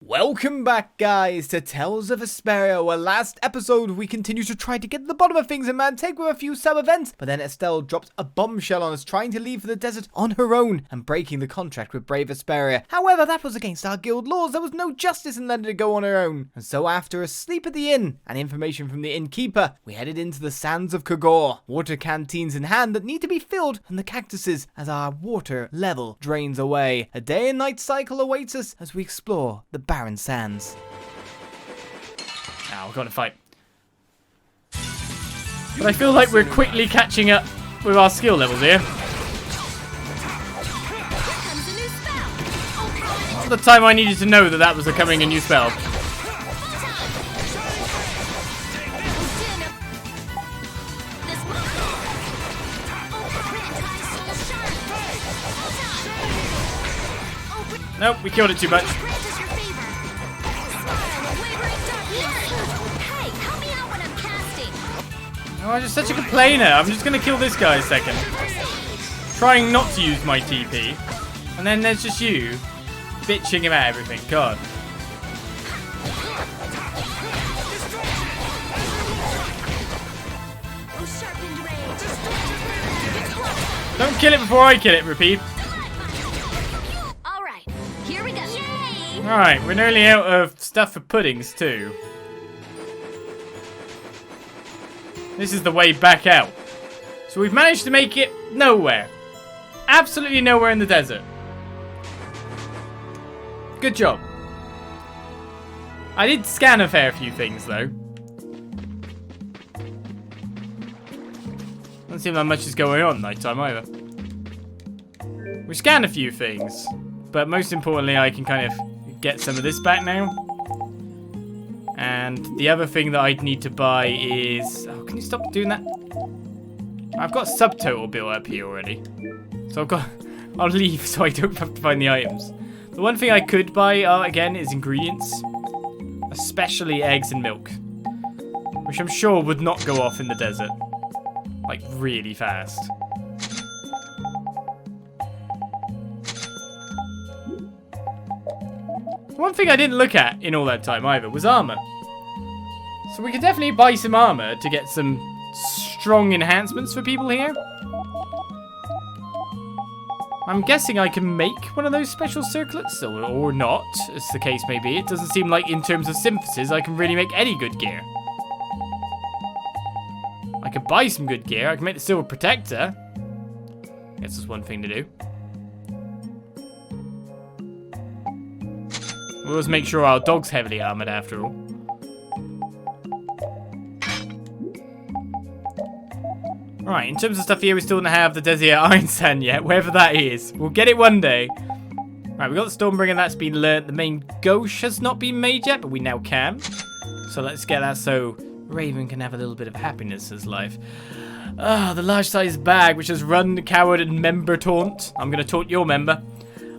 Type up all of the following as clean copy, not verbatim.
Welcome back, guys, to Tales of Vesperia, where last episode we continued to try to get to the bottom of things in Mantaic with a few sub-events, but then Estelle dropped a bombshell on us trying to leave for the desert on her own and breaking the contract with Brave Vesperia. However, that was against our guild laws. There was no justice in letting her go on her own. And so after a sleep at the inn and information from the innkeeper, we headed into the Sands of Kogorh, water canteens in hand that need to be filled from the cactuses as our water level drains away. A day and night cycle awaits us as we explore the barren sands. Now we're going to fight. But I feel like we're quickly catching up with our skill levels here. Not the time I needed to know that that was coming a new spell. Nope, we killed it too much. Oh, I'm just such a complainer. I'm just going to kill this guy a second. Trying not to use my TP. And then there's just you bitching about everything. God. Don't kill it before I kill it, repeat. Alright, here we go. Yay! Alright, we're nearly out of stuff for puddings too. This is the way back out. So we've managed to make it nowhere. Absolutely nowhere in the desert. Good job. I did scan a fair few things though. Doesn't seem like much is going on nighttime either. We scanned a few things. But most importantly, I can kind of get some of this back now. And the other thing that I'd need to buy is... Oh, can you stop doing that? I've got a subtotal built up here already. So I'll leave so I don't have to find the items. The one thing I could buy, again, is ingredients. Especially eggs and milk. Which I'm sure would not go off in the desert. Like, really fast. One thing I didn't look at in all that time either was armor. So we could definitely buy some armor to get some strong enhancements for people here. I'm guessing I can make one of those special circlets, or not, as the case may be. It doesn't seem like in terms of synthesis I can really make any good gear. I could buy some good gear. I can make the silver protector. Guess there's one thing to do. We'll always make sure our dog's heavily armored after all. Alright, in terms of stuff here, we still don't have the Desert Iron Sand yet, wherever that is. We'll get it one day. Right, we got the Stormbringer, that's been learnt. The main gauche has not been made yet, but we now can. So let's get that so Raven can have a little bit of happiness in his life. Ah, the large-sized bag, which has run, coward, and member taunt. I'm going to taunt your member.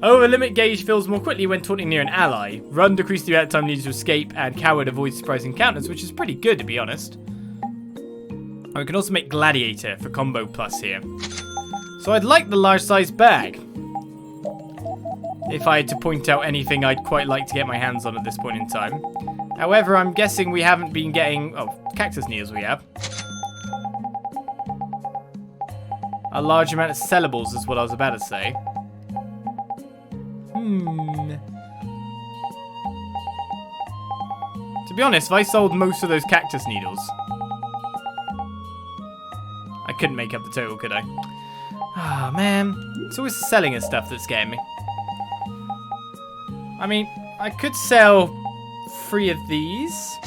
Oh, the limit gauge fills more quickly when taunting near an ally. Run decreases the amount of time needed to escape, and coward avoids surprise encounters, which is pretty good, to be honest. And we can also make gladiator for combo plus here. So I'd like the large-sized bag. If I had to point out anything I'd quite like to get my hands on at this point in time. However, I'm guessing we haven't been getting... Oh, cactus needles we have. A large amount of sellables is what I was about to say. To be honest, if I sold most of those cactus needles, I couldn't make up the total, could I? Ah, man. It's always the selling of stuff that's getting me. I mean, I could sell 3 of these.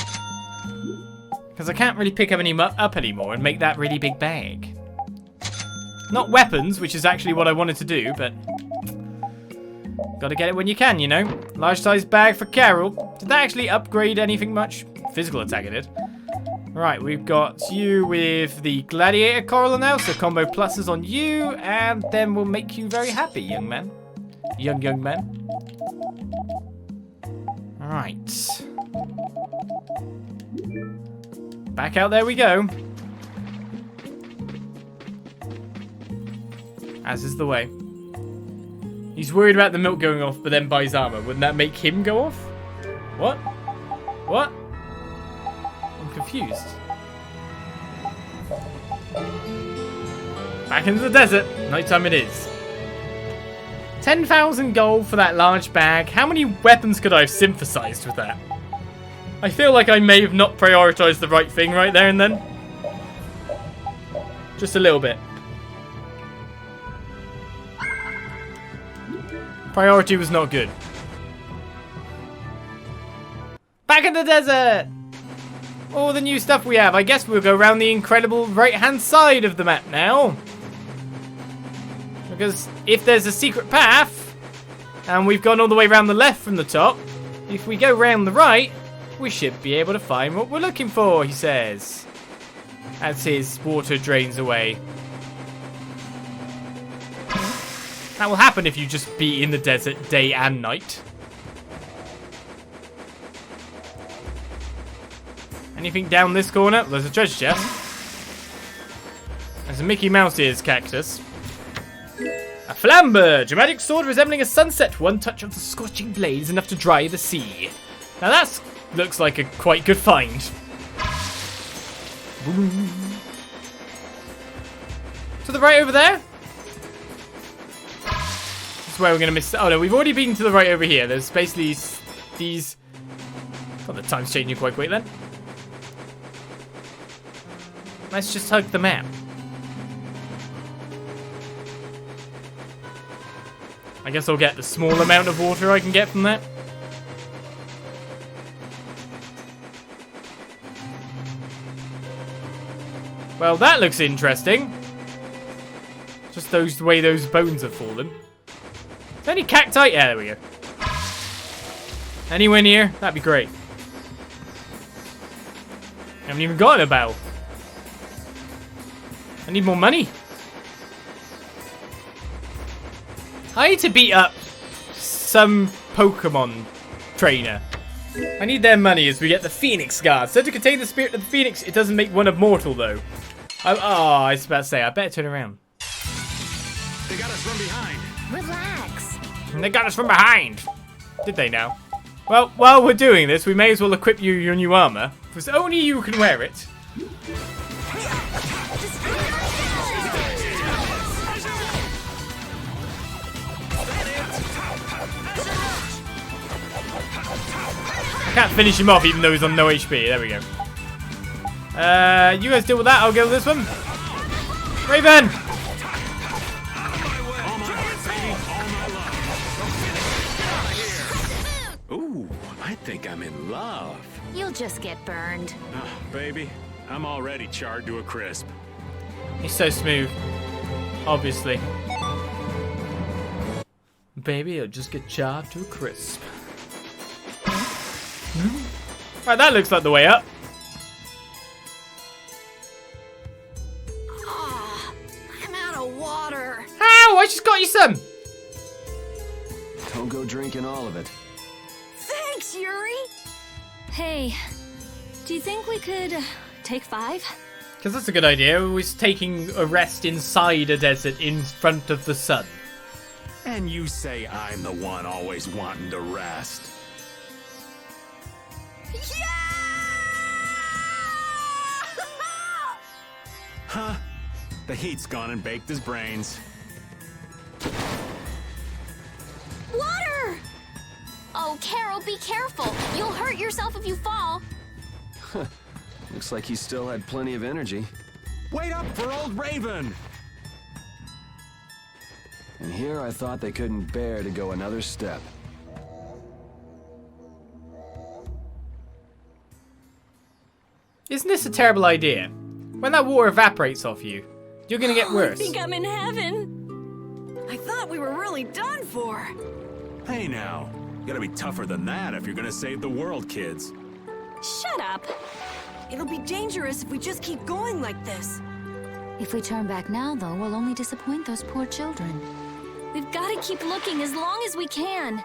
Because I can't really pick up any up anymore and make that really big bag. Not weapons, which is actually what I wanted to do, but... Gotta get it when you can, you know. Large size bag for Carol. Did that actually upgrade anything much? Physical attack it did. Right, we've got you with the gladiator coral now, so combo pluses on you, and then we'll make you very happy, young man. Young man. Alright. Back out there we go. As is the way. He's worried about the milk going off, but then buys armor. Wouldn't that make him go off? What? What? I'm confused. Back into the desert. Nighttime it is. 10,000 gold for that large bag. How many weapons could I have synthesized with that? I feel like I may have not prioritized the right thing right there and then. Just a little bit. Priority was not good. Back in the desert! All the new stuff we have. I guess we'll go around the incredible right-hand side of the map now. Because if there's a secret path, and we've gone all the way around the left from the top, if we go round the right, we should be able to find what we're looking for, he says. As his water drains away. That will happen if you just be in the desert day and night. Anything down this corner? There's a treasure chest. There's a Mickey Mouse ears cactus. A flamber! Dramatic sword resembling a sunset. One touch of the scorching blade is enough to dry the sea. Now that looks like a quite good find. To the right over there? This is where we're going to miss... Oh no, we've already been to the right over here. There's basically these... Oh, the time's changing quite quick then. Let's just hug the map. I guess I'll get the small amount of water I can get from that. Well, that looks interesting. Just the way those bones have fallen. Is there any cacti? Yeah, there we go. Anywhere near? That'd be great. I haven't even gotten a bow. I need more money. I need to beat up some Pokemon trainer. I need their money as we get the Phoenix Guard. Said to contain the spirit of the Phoenix, it doesn't make one immortal though. Oh, I was about to say, I better turn around. They got us from behind. Relax. They got us from behind. Did they now? Well, while we're doing this, we may as well equip you your new armor. Because only you can wear it. Can't finish him off even though he's on no HP. There we go. You guys deal with that. I'll go with this one. Raven! Ooh, I think I'm in love. You'll just get burned. Baby, I'm already charred to a crisp. He's so smooth. Obviously. Baby, it'll just get charred to a crisp. Right, that looks like the way up. I'm out of water. Ow! I just got you some! Don't go drinking all of it. Thanks, Yuri. Hey, do you think we could take 5? Because that's a good idea. We're always taking a rest inside a desert in front of the sun. And you say I'm the one always wanting to rest. Yeah! Huh? The heat's gone and baked his brains. Water! Oh, Carol, be careful. You'll hurt yourself if you fall. Looks like he still had plenty of energy. Wait up for old Raven! And here I thought they couldn't bear to go another step. Isn't this a terrible idea? When that water evaporates off you, you're gonna get worse. I think I'm in heaven. I thought we were really done for. Hey now, you gotta be tougher than that if you're gonna save the world, kids. Shut up. It'll be dangerous if we just keep going like this. If we turn back now, though, we'll only disappoint those poor children. We've got to keep looking as long as we can.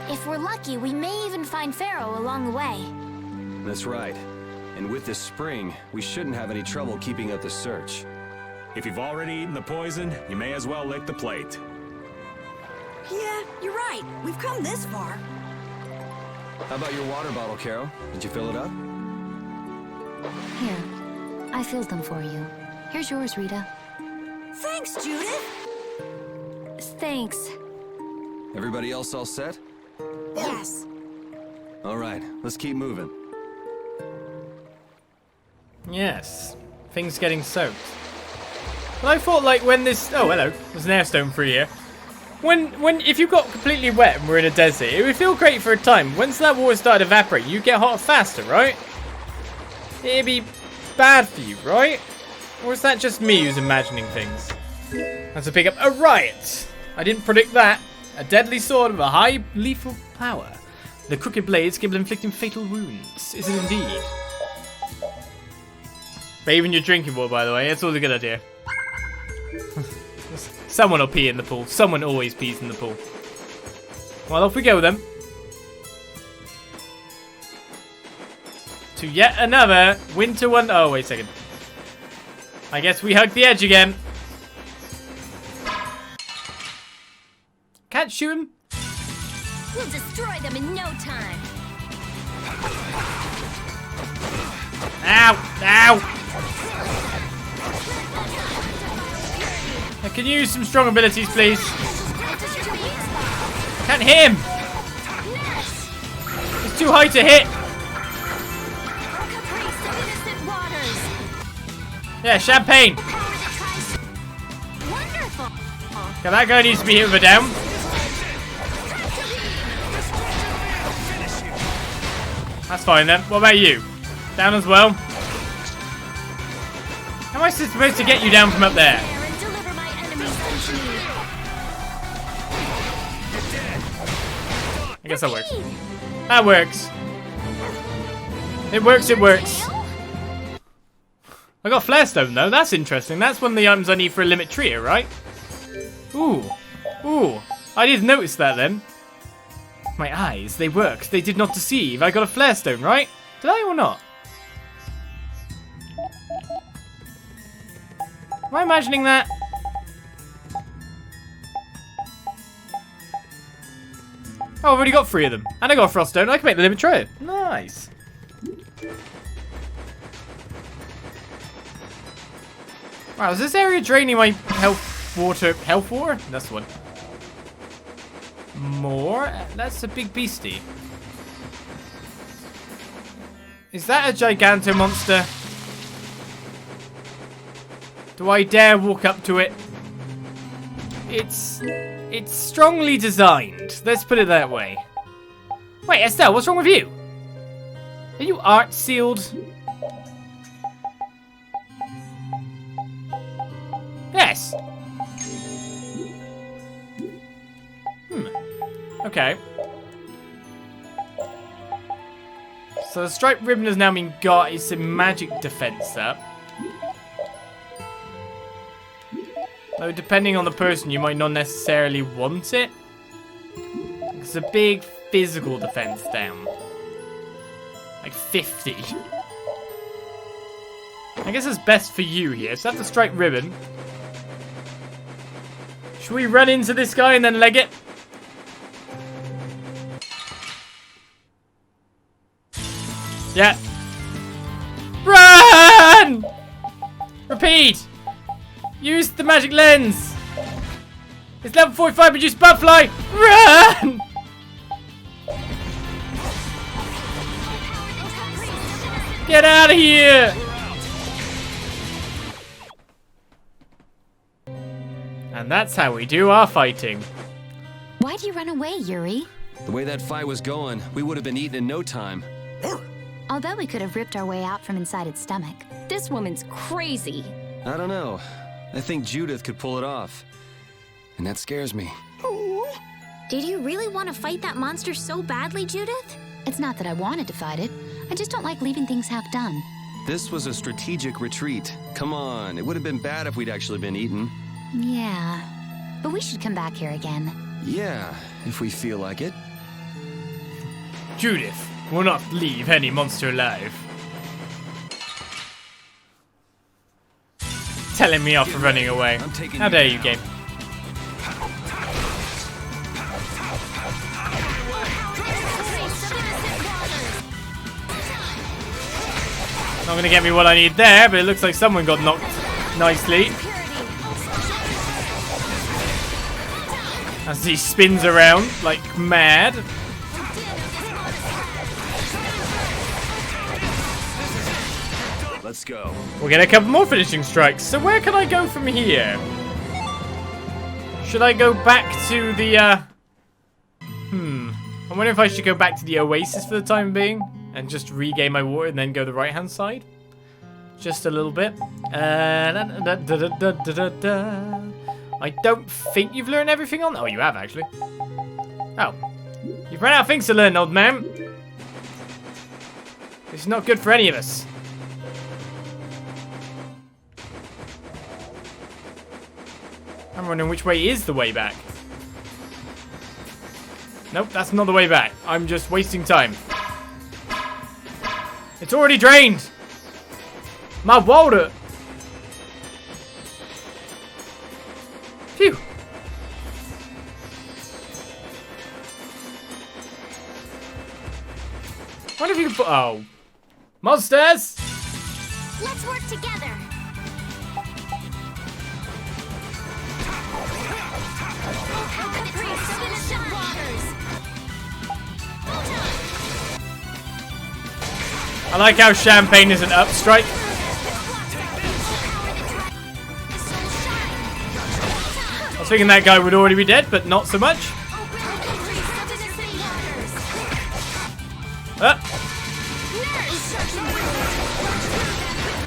If we're lucky, we may even find Pharaoh along the way. That's right. And with this spring, we shouldn't have any trouble keeping up the search. If you've already eaten the poison, you may as well lick the plate. Yeah, you're right. We've come this far. How about your water bottle, Carol? Did you fill it up? Here, I filled them for you. Here's yours, Rita. Thanks, Judith. Thanks. Everybody else all set? Yes. All right, let's keep moving. Yes. Things getting soaked. But I thought, like, when this... Oh, hello. There's an airstone for you. If you got completely wet and we're in a desert, it would feel great for a time. Once that water started evaporating, you get hot faster, right? It'd be bad for you, right? Or is that just me who's imagining things? That's a pick up a riot. I didn't predict that. A deadly sword with a high lethal power. The crooked blades capable of inflicting fatal wounds. Is it indeed? Bathing your drinking water, by the way. That's always a good idea. Someone will pee in the pool. Someone always pees in the pool. Well, off we go then. To yet another winter one. Oh, wait a second. I guess we hugged the edge again. Can't shoot him. We'll destroy them in no time. Ow! Ow! I can use some strong abilities, please. Can't hit him. It's too high to hit. Yeah, champagne. Okay, that guy needs to be hit with a down. That's fine then. What about you? Down as well? How am I supposed to get you down from up there? I guess that works. That works. It works, it works. I got Flare Stone though, that's interesting. That's one of the items I need for a limit trio, right? Ooh. Ooh. I didn't notice that then. My eyes, they worked. They did not deceive. I got a Flare Stone, right? Did I or not? Am I imagining that? Oh, I've already got 3 of them. And I got a Frost Stone. I can make the limit trio. Nice. Wow, is this area draining my health water? Health water? That's the one. More? That's a big beastie. Is that a Giganto monster? Do I dare walk up to it? It's strongly designed. Let's put it that way. Wait, Estelle, what's wrong with you? Are you art sealed? Yes. Okay. So the striped ribbon has now been got its magic defense up. Though depending on the person, you might not necessarily want it. It's a big physical defense down. Like 50. I guess it's best for you here. So that's the striped ribbon. Should we run into this guy and then leg it? Yeah. Run! Repeat! Use the magic lens! It's level 45, reduce butterfly! Run! Get out of here! And that's how we do our fighting. Why'd you run away, Yuri? The way that fight was going, we would have been eaten in no time. I'll bet we could have ripped our way out from inside its stomach. This woman's crazy. I don't know. I think Judith could pull it off. And that scares me. Did you really want to fight that monster so badly, Judith? It's not that I wanted to fight it. I just don't like leaving things half done. This was a strategic retreat. Come on, it would have been bad if we'd actually been eaten. Yeah, but we should come back here again. Yeah, if we feel like it. Judith will not leave any monster alive. Telling me off for running away. How dare you, game? Not going to get me what I need there, but it looks like someone got knocked nicely. As he spins around like mad. Let's go. We'll get a couple more finishing strikes. So where can I go from here? Should I go back to the, I wonder if I should go back to the Oasis for the time being. And just regain my water and then go the right-hand side. Just a little bit. I don't think you've learned everything on... Oh, you have, actually. Oh. You've run out of things to learn, old man. This is not good for any of us. I'm wondering which way is the way back. Nope, that's not the way back. I'm just wasting time. It's already drained. My water. Phew. Wonder if you can put... Oh. Monsters! Let's work together. I like how Champagne is an up strike. I was thinking that guy would already be dead, but not so much.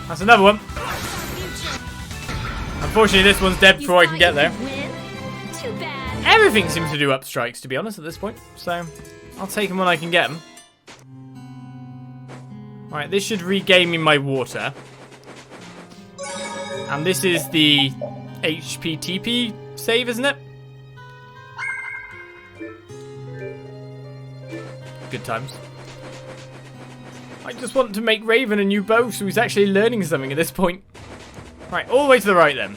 That's another one. Unfortunately, this one's dead before I can get there. Everything seems to do up strikes, to be honest, at this point. So, I'll take them when I can get them. Alright, this should regain me my water. And this is the HP TP save, isn't it? Good times. I just want to make Raven a new bow, so he's actually learning something at this point. Right, all the way to the right then.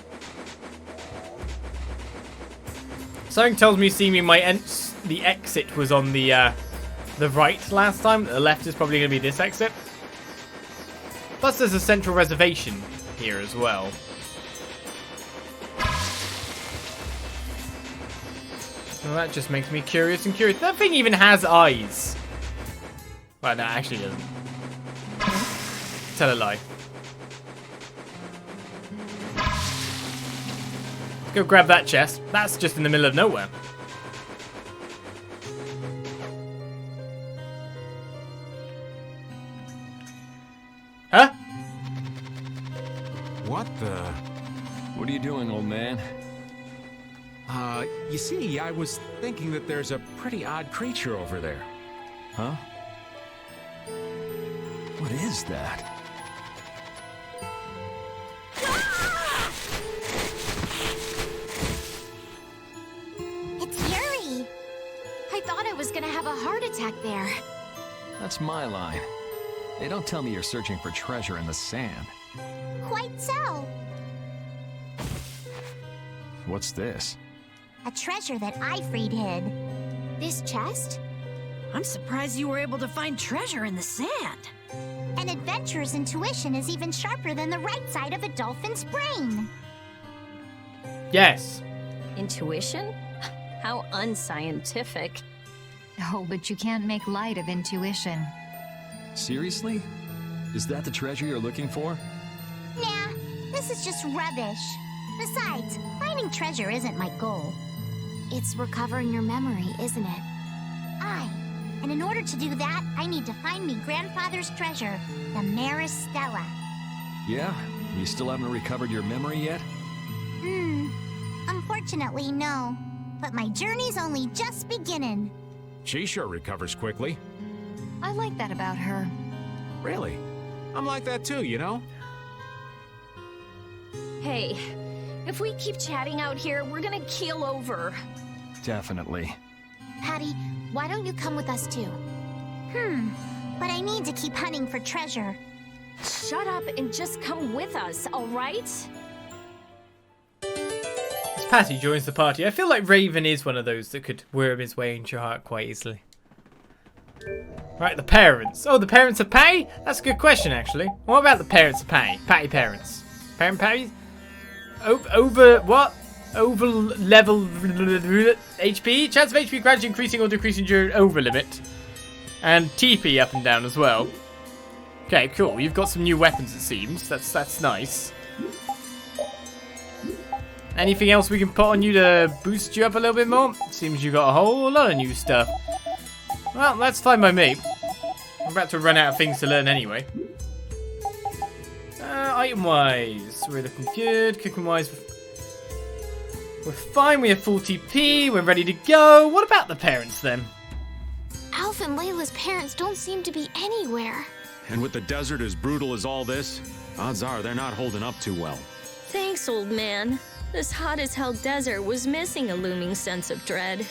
Something tells me the exit was on the right last time. The left is probably going to be this exit. Plus there's a central reservation here as well. So that just makes me curious and curious. That thing even has eyes. Well, no, it actually doesn't. Tell a lie. Let's go grab that chest. That's just in the middle of nowhere. Huh? What the? What are you doing, old man? You see, I was thinking that there's a pretty odd creature over there. Huh? What is that? It's Yuri. I thought I was gonna have a heart attack there. That's my line. Hey, don't tell me you're searching for treasure in the sand. Quite so. What's this? A treasure that I freed hid. This chest? I'm surprised you were able to find treasure in the sand. An adventurer's intuition is even sharper than the right side of a dolphin's brain. Yes. Intuition? How unscientific. Oh, but you can't make light of intuition. Seriously? Is that the treasure you're looking for? Nah, this is just rubbish. Besides, finding treasure isn't my goal. It's recovering your memory, isn't it? And in order to do that, I need to find me grandfather's treasure, the Maris Stella. Yeah? You still haven't recovered your memory yet? Unfortunately, no. But my journey's only just beginning. She sure recovers quickly. I like that about her. Really? I'm like that too, you know? Hey, if we keep chatting out here, we're gonna keel over. Definitely. Patty, why don't you come with us too? But I need to keep hunting for treasure. Shut up and just come with us, all right? As Patty joins the party, I feel like Raven is one of those that could worm his way into your heart quite easily. Right, the parents. Oh, the parents of Patty? That's a good question, actually. What about the parents of Patty? Patty parents. Parent Patty? Over what? Over level HP? Chance of HP gradually increasing or decreasing during over limit. And TP up and down as well. Okay, cool. You've got some new weapons, it seems. That's nice. Anything else we can put on you to boost you up a little bit more? Seems you got a whole lot of new stuff. Well, that's fine by me. I'm about to run out of things to learn anyway. Item-wise, we're looking good. Cooking-wise, we're fine. We have full TP. We're ready to go. What about the parents then? Alf and Layla's parents don't seem to be anywhere. And with the desert as brutal as all this, odds are they're not holding up too well. Thanks, old man. This hot-as-hell desert was missing a looming sense of dread.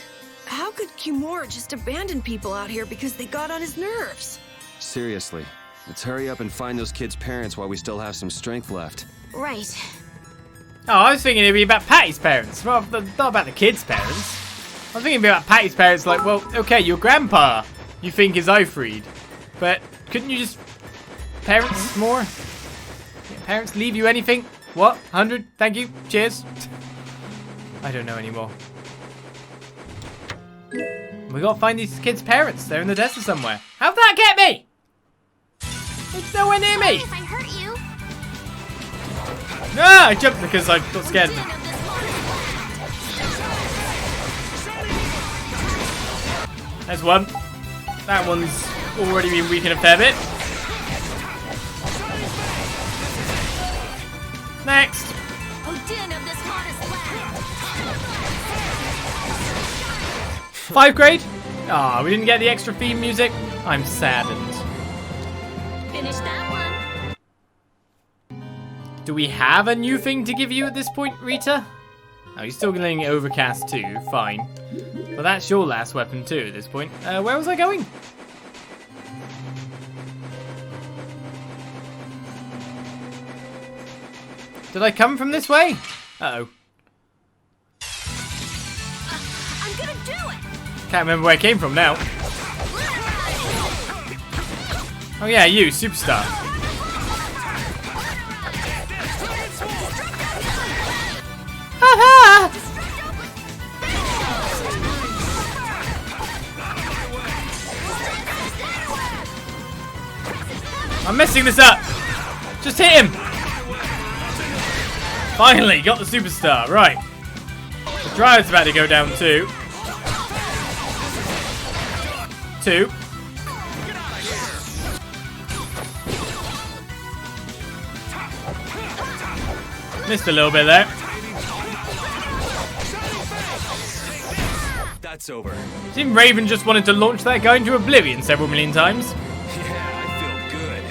How could Kimura just abandon people out here because they got on his nerves? Seriously, let's hurry up and find those kids' parents while we still have some strength left. Right. Oh, I was thinking it'd be about Patty's parents. Well, not about the kids' parents. I was thinking it'd be about Patty's parents, like, well, okay, your grandpa you think is Ifreed. But couldn't you just... Parents more? Yeah, parents leave you anything? What? 100? Thank you. Cheers. I don't know anymore. We gotta find these kids' parents. They're in the desert somewhere. How'd that get me? It's nowhere near me. If I hurt you. Ah, I jumped because I got scared. There's one. That one's already been weakened a fair bit. Next. Odin of this hottest land. 5th grade? Ah, we didn't get the extra theme music. I'm saddened. Finish that one. Do we have a new thing to give you at this point, Rita? Oh, you're still getting Overcast too. Fine. But that's your last weapon too at this point. Where was I going? Did I come from this way? Uh-oh. I'm gonna do it. Can't remember where I came from now. Oh yeah, you, superstar. Ha-ha! I'm messing this up. Just hit him. Finally, got the superstar. Right. The Dryad's about to go down too. 2. Missed a little bit there. That's over. Didn't Raven just wanted to launch that guy into oblivion several million times? Yeah, I feel good.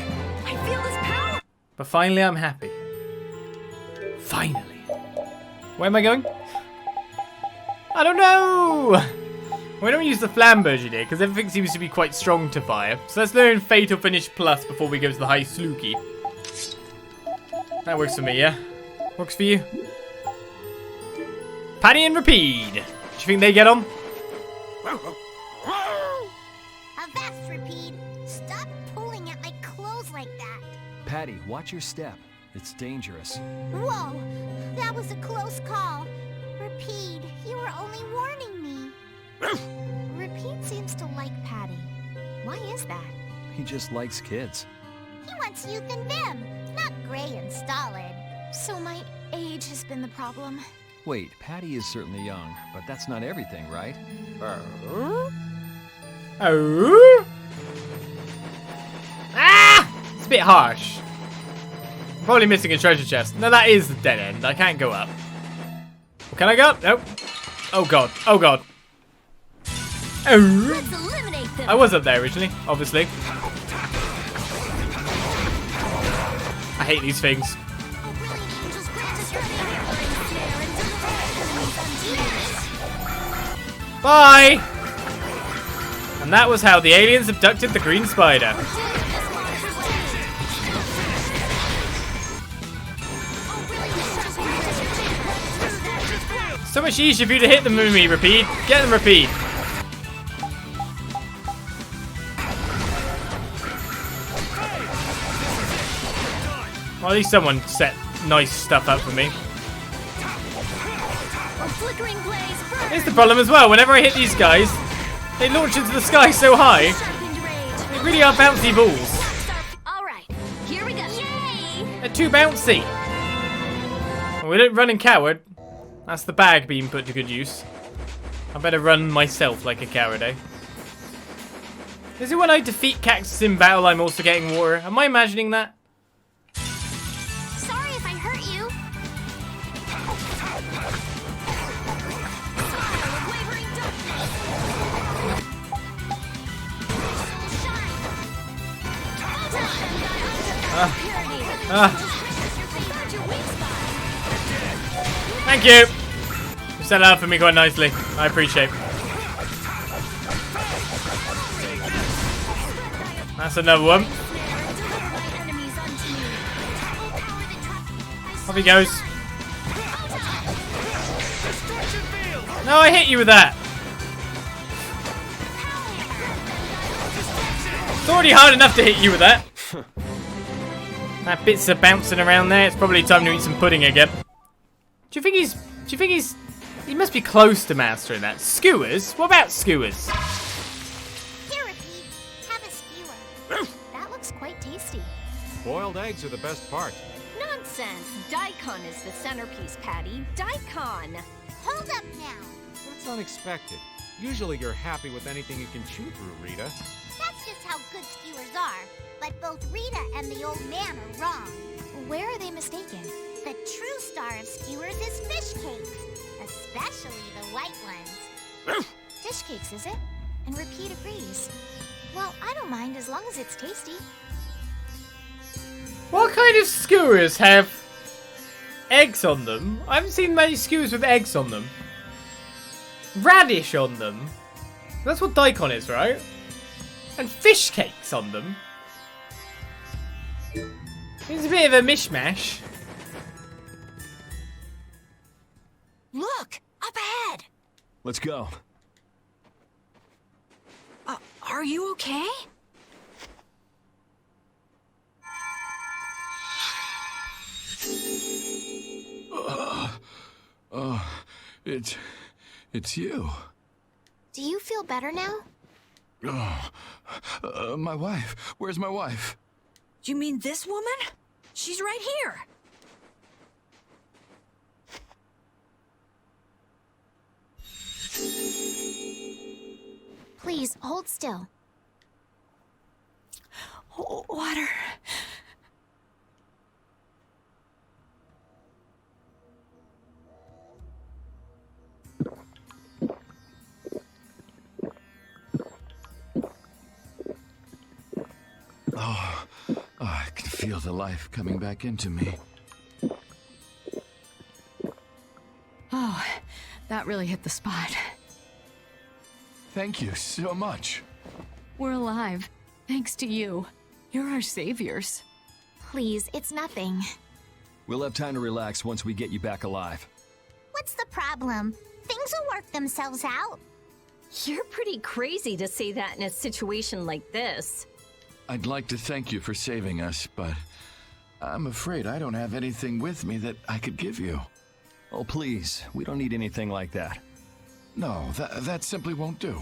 I feel his power! But finally, I'm happy. Finally. Where am I going? I don't know! We don't use the flamberge here, because everything seems to be quite strong to fire. So let's learn Fatal Finish Plus before we go to the High Sluky. That works for me, yeah? Works for you? Patty and Rapide. Do you think they get on? Avast, Rapide. Stop pulling at my clothes like that. Patty, watch your step. It's dangerous. Whoa, that was a close call. Rapide, you were only warning me. Rapide seems to like Patty. Why is that? He just likes kids. He wants youth and vim, not gray and stolid. So my age has been the problem. Wait, Patty is certainly young, but that's not everything, right? Oh! Ah! It's a bit harsh. I'm probably missing a treasure chest. No, that is the dead end. I can't go up. Well, can I go up? Nope. Oh god. Oh god. Oh. Let's eliminate them. I was up there originally, obviously. I hate these things. Bye! And that was how the aliens abducted the green spider. So much easier for you to hit them with me, Rapide. Get them, Rapide. Well, at least someone set nice stuff up for me. A flickering blaze burns. Here's the problem as well. Whenever I hit these guys, they launch into the sky so high. Sharpened rage. They really are bouncy balls. All right, here we go. Yay! They're too bouncy. Well, we don't run in coward. That's the bag being put to good use. I better run myself like a coward, eh? Is it when I defeat cactus in battle I'm also getting water? Am I imagining that? Sorry if I hurt you. Wavering darkness. Thank you. You set it up for me quite nicely. I appreciate it. That's another one. Off he goes. No, I hit you with that. It's already hard enough to hit you with that. That bits are bouncing around there. It's probably time to eat some pudding again. Do you think he's... He must be close to mastering that. Skewers? What about skewers? Here, Repeat. Have a skewer. That looks quite tasty. Boiled eggs are the best part. Nonsense! Daikon is the centerpiece, Patty. Daikon! Hold up now. That's unexpected. Usually you're happy with anything you can chew through, Rita. That's just how good skewers are. But both Rita and the old man are wrong. Where are they mistaken? The true star of skewers is fish cakes. Especially the white ones. Fish cakes, is it? And Repeat agrees. Well, I don't mind as long as it's tasty. What kind of skewers have eggs on them? I haven't seen many skewers with eggs on them. Radish on them. That's what daikon is, right? And fish cakes on them. It's a bit of a mishmash. Look! Up ahead! Let's go. Are you okay? It's you. Do you feel better now? My wife. Where's my wife? You mean this woman? She's right here. Please, hold still. Water. Oh, I can feel the life coming back into me. Oh, that really hit the spot. Thank you so much. We're alive, thanks to you. You're our saviors. Please, it's nothing. We'll have time to relax once we get you back alive. What's the problem? Things will work themselves out. You're pretty crazy to say that in a situation like this. I'd like to thank you for saving us, but I'm afraid I don't have anything with me that I could give you. Oh, please. We don't need anything like that. No, that simply won't do.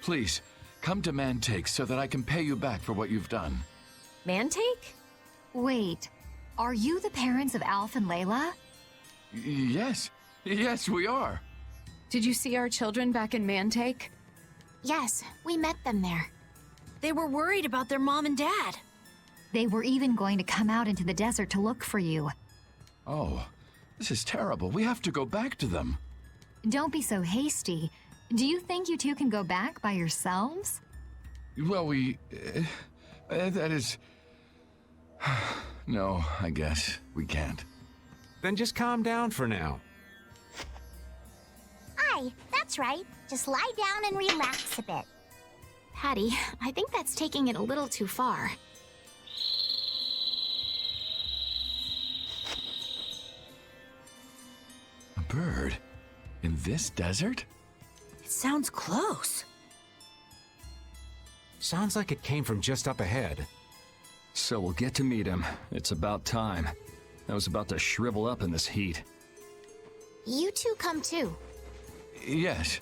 Please, come to Mantaic so that I can pay you back for what you've done. Mantaic? Wait, are you the parents of Alf and Layla? Yes, we are. Did you see our children back in Mantaic? Yes, we met them there. They were worried about their mom and dad. They were even going to come out into the desert to look for you. Oh, this is terrible. We have to go back to them. Don't be so hasty. Do you think you two can go back by yourselves? Well, that is... No, I guess we can't. Then just calm down for now. Aye, that's right. Just lie down and relax a bit. Patty, I think that's taking it a little too far. A bird? In this desert? It sounds close. Sounds like it came from just up ahead. So we'll get to meet him. It's about time. I was about to shrivel up in this heat. You two come too. Yes.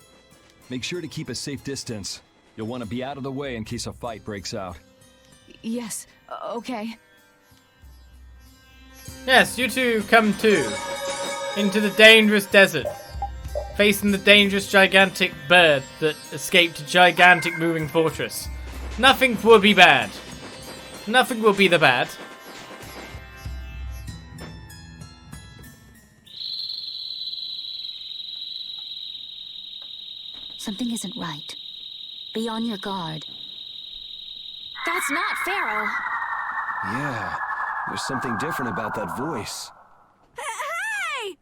Make sure to keep a safe distance. You'll want to be out of the way in case a fight breaks out. Yes, okay. Yes, you two come too. Into the dangerous desert. Facing the dangerous gigantic bird that escaped a gigantic moving fortress. Nothing will be bad. Nothing will be the bad. Something isn't right. Be on your guard. That's not Pharaoh. Yeah, there's something different about that voice. Hey!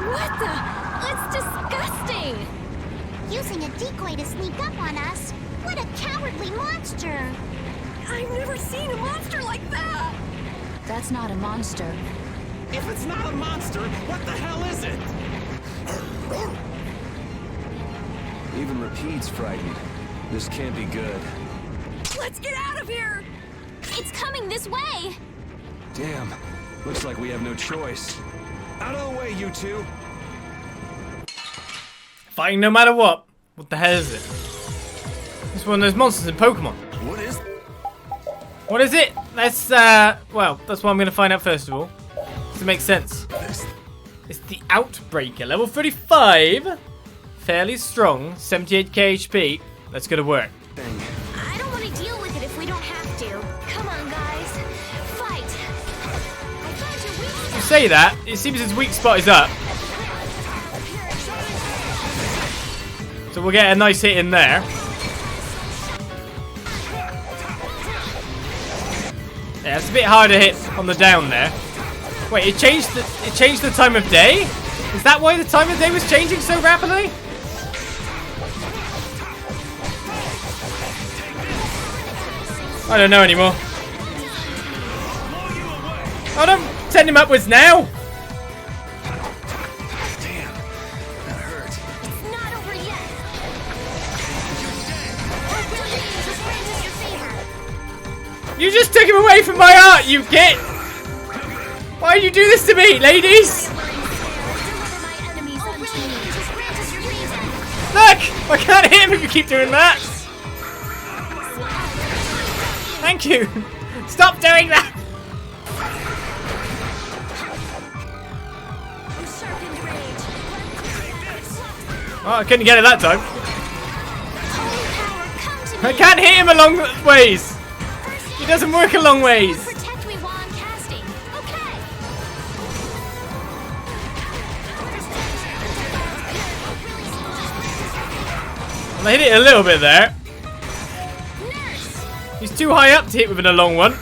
What the? That's disgusting! Using a decoy to sneak up on us? What a cowardly monster! I've never seen a monster like that! That's not a monster. If it's not a monster, what the hell is it? Even Repeat's frightened. This can't be good. Let's get out of here! It's coming this way! Damn. Looks like we have no choice. Out of the way, you two! Fighting no matter what. What the hell is it? It's one of those monsters in Pokemon. What is... What is it? Let's, well, that's what I'm going to find out first of all. Does it make sense? It's the Outbreaker, level 35. Fairly strong, 78k HP. Let's go to work. I don't want to deal with it if we don't have to. Come on, guys. Fight! I found your weak You spot. say that, it seems his weak spot is up. So we'll get a nice hit in there. Yeah, it's a bit harder hit on the down there. Wait, it changed the time of day? Is that why the time of day was changing so rapidly? I don't know anymore. Oh, don't send him upwards now! It's not over yet. You just took him away from my art, you git! Why did you do this to me, ladies? Look! I can't hit him if you keep doing that! Thank you! Stop doing that! Oh, I couldn't get it that time. I can't hit him a long ways! He doesn't work a long ways! Protect me while I'm casting. Okay. I hit it a little bit there. He's too high up to hit within a long one.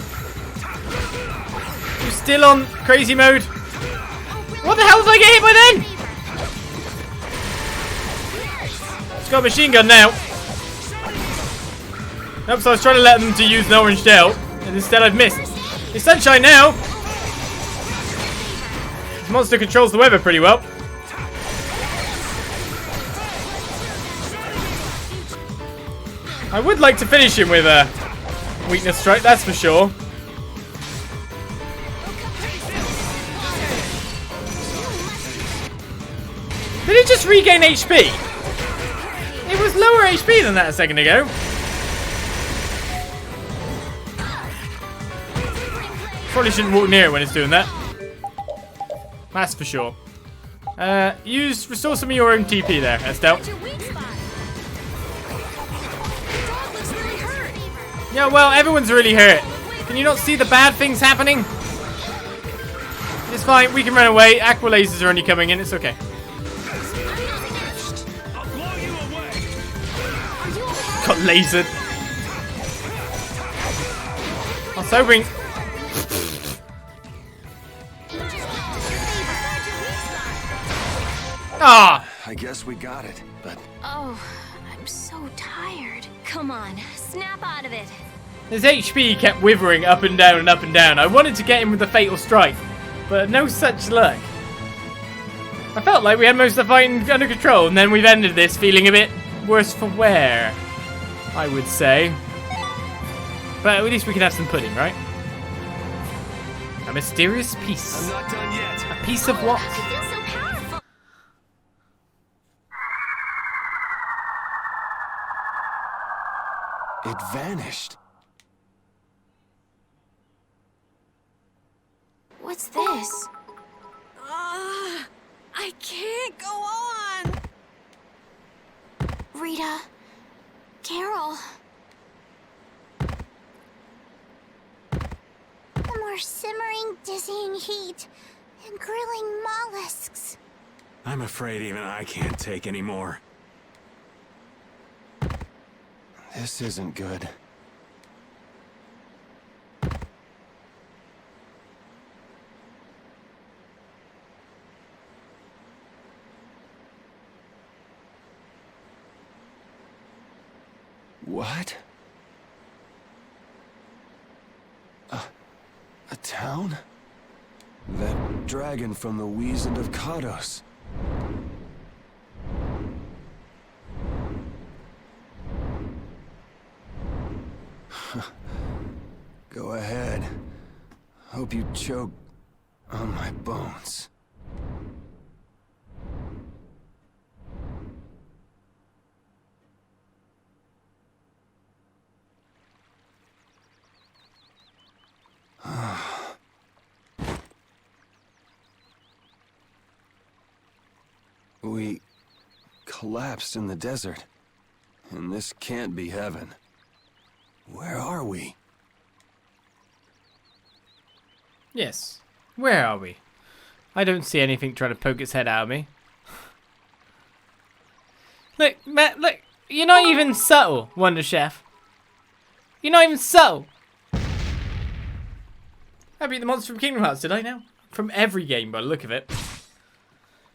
He's still on crazy mode. What the hell did I get hit by then? He's got a machine gun now. Nope, so I was trying to let them to use an orange shell, and instead I've missed. It's sunshine now. This monster controls the weather pretty well. I would like to finish him with a weakness strike, that's for sure. Did it just regain HP? It was lower HP than that a second ago. Probably shouldn't walk near it when it's doing that. That's for sure. Restore some of your own TP there, Estelle. Yeah, well, everyone's really hurt. Can you not see the bad things happening? It's fine, we can run away. Aqua lasers are only coming in, it's okay. Got lasered. I was hoping. Ah! I guess we got it, but... Oh, I'm so tired. Come on, snap out of it. His HP kept withering up and down and up and down. I wanted to get him with the fatal strike, but no such luck. I felt like we had most of the fighting under control, and then we've ended this feeling a bit worse for wear, I would say. But at least we can have some pudding, right? A mysterious piece. I'm not done yet. A piece of what? I feel so powerful. It vanished. What's this? I can't go on. Rita. Carol. The more simmering, dizzying heat and grilling mollusks. I'm afraid even I can't take any more. This isn't good. What? A town? That dragon from the Sands of Kogorh. Go ahead. Hope you choke on my bones. We collapsed in the desert, and this can't be heaven. Where are we? Yes. Where are we? I don't see anything trying to poke its head out of me. Look, Matt, look. You're not even subtle, Wonder Chef. You're not even subtle. I beat the monster from Kingdom Hearts, did I now? From every game by the look of it.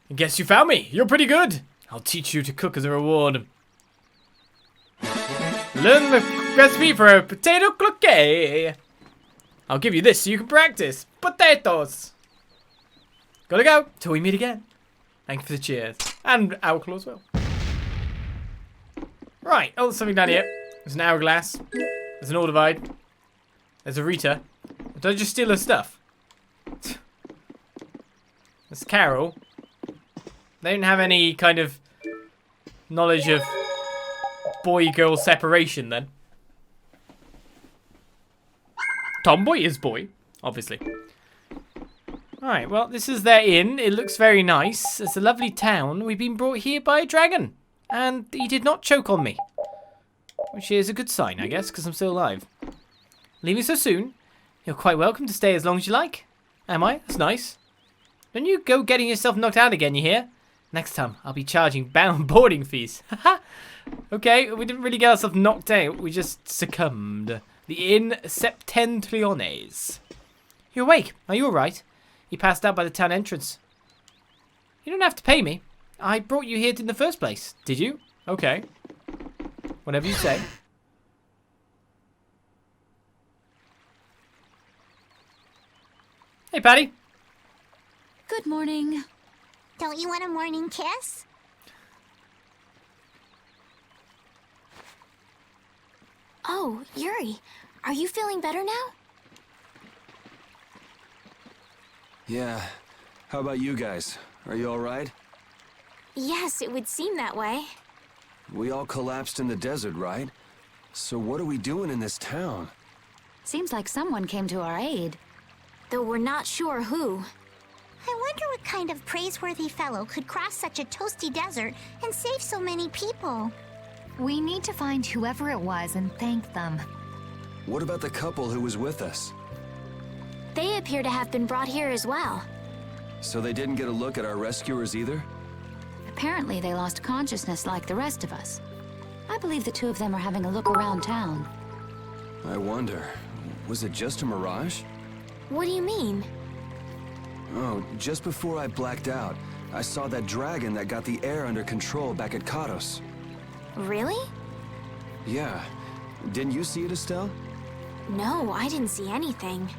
I guess you found me. You're pretty good. I'll teach you to cook as a reward. Learn the recipe for a potato croquet. I'll give you this so you can practice. Potatoes. Gotta go. Till we meet again. Thank you for the cheers. And alcohol as well. Right. Oh, there's something down here. There's an hourglass. There's an ore divide. There's a Rita. Did I just steal her stuff? There's Carol. They don't have any kind of knowledge of boy-girl separation then. Tomboy is boy, obviously. Alright, well, this is their inn. It looks very nice. It's a lovely town. We've been brought here by a dragon. And he did not choke on me. Which is a good sign, I guess, because I'm still alive. Leaving so soon? You're quite welcome to stay as long as you like. Am I? That's nice. Don't you go getting yourself knocked out again, you hear? Next time, I'll be charging bound boarding fees. Haha. Okay, we didn't really get ourselves knocked out. We just succumbed. The Inn Septentriones. You're awake. Are you alright? You passed out by the town entrance. You don't have to pay me. I brought you here in the first place. Did you? Okay. Whatever you say. Hey, Patty. Good morning. Don't you want a morning kiss? Oh, Yuri, are you feeling better now? Yeah. How about you guys? Are you all right? Yes, it would seem that way. We all collapsed in the desert, right? So what are we doing in this town? Seems like someone came to our aid. Though we're not sure who. I wonder what kind of praiseworthy fellow could cross such a toasty desert and save so many people. We need to find whoever it was and thank them. What about the couple who was with us? They appear to have been brought here as well. So they didn't get a look at our rescuers either? Apparently they lost consciousness like the rest of us. I believe the two of them are having a look around town. I wonder, was it just a mirage? What do you mean? Oh, just before I blacked out, I saw that dragon that got the air under control back at Kogorh. Really? Yeah. Didn't you see it, Estelle? No, I didn't see anything.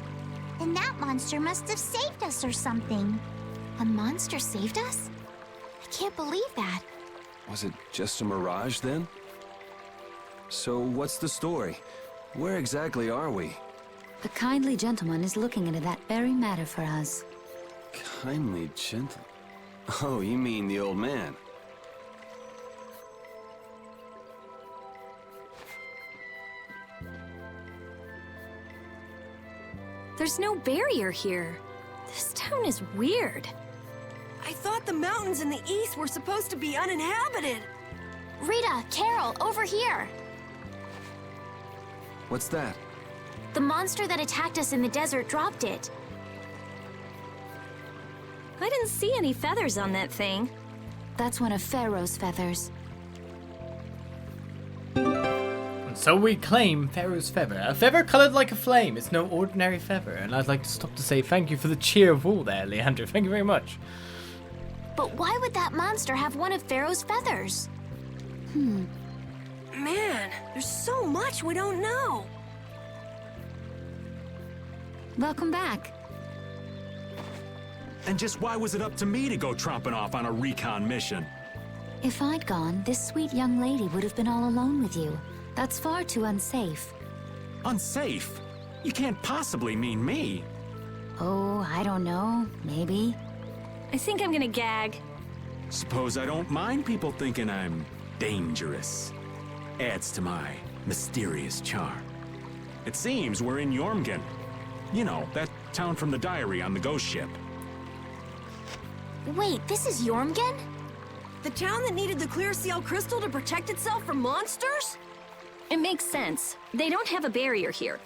Then that monster must have saved us or something. A monster saved us? can't believe that. Was it just a mirage then? So what's the story? Where exactly are we? The kindly gentleman is looking into that very matter for us. Kindly gentle. Oh, you mean the old man? There's no barrier here. This town is weird. I thought the mountains in the east were supposed to be uninhabited. Rita, Carol, over here. What's that? The monster that attacked us in the desert dropped it. I didn't see any feathers on that thing. That's one of Pharaoh's feathers. And so we claim Pharaoh's feather. A feather coloured like a flame. It's no ordinary feather. And I'd like to stop to say thank you for the cheer of all there, Leandro. Thank you very much. But why would that monster have one of Pharaoh's feathers? Man, there's so much we don't know. Welcome back. And just why was it up to me to go tromping off on a recon mission? If I'd gone, this sweet young lady would have been all alone with you. That's far too unsafe. Unsafe? You can't possibly mean me. Oh, I don't know. Maybe. I think I'm gonna gag. Suppose I don't mind people thinking I'm dangerous. Adds to my mysterious charm. It seems we're in Yormgen. You know, that town from the diary on the ghost ship. Wait, this is Yormgen? The town that needed the clear seal crystal to protect itself from monsters? It makes sense. They don't have a barrier here.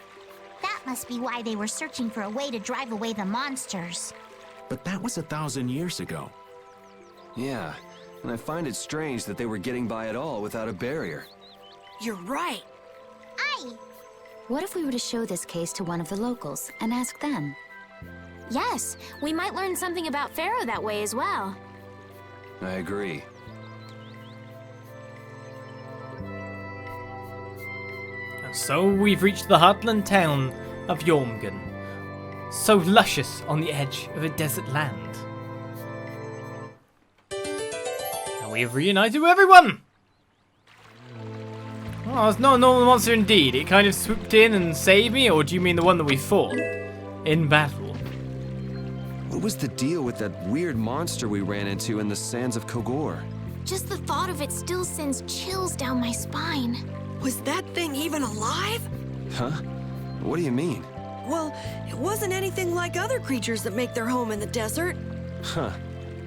That must be why they were searching for a way to drive away the monsters. But that was 1,000 years ago. Yeah, and I find it strange that they were getting by at all without a barrier. You're right. Aye! What if we were to show this case to one of the locals and ask them? Yes, we might learn something about Pharaoh that way as well. I agree. And so we've reached the heartland town of Yormgen. So luscious on the edge of a desert land. And we have reunited with everyone! Oh, it's not a normal monster indeed. It kind of swooped in and saved me, or do you mean the one that we fought in battle? What was the deal with that weird monster we ran into in the Sands of Kogorh? Just the thought of it still sends chills down my spine. Was that thing even alive? Huh? What do you mean? Well, it wasn't anything like other creatures that make their home in the desert. Huh.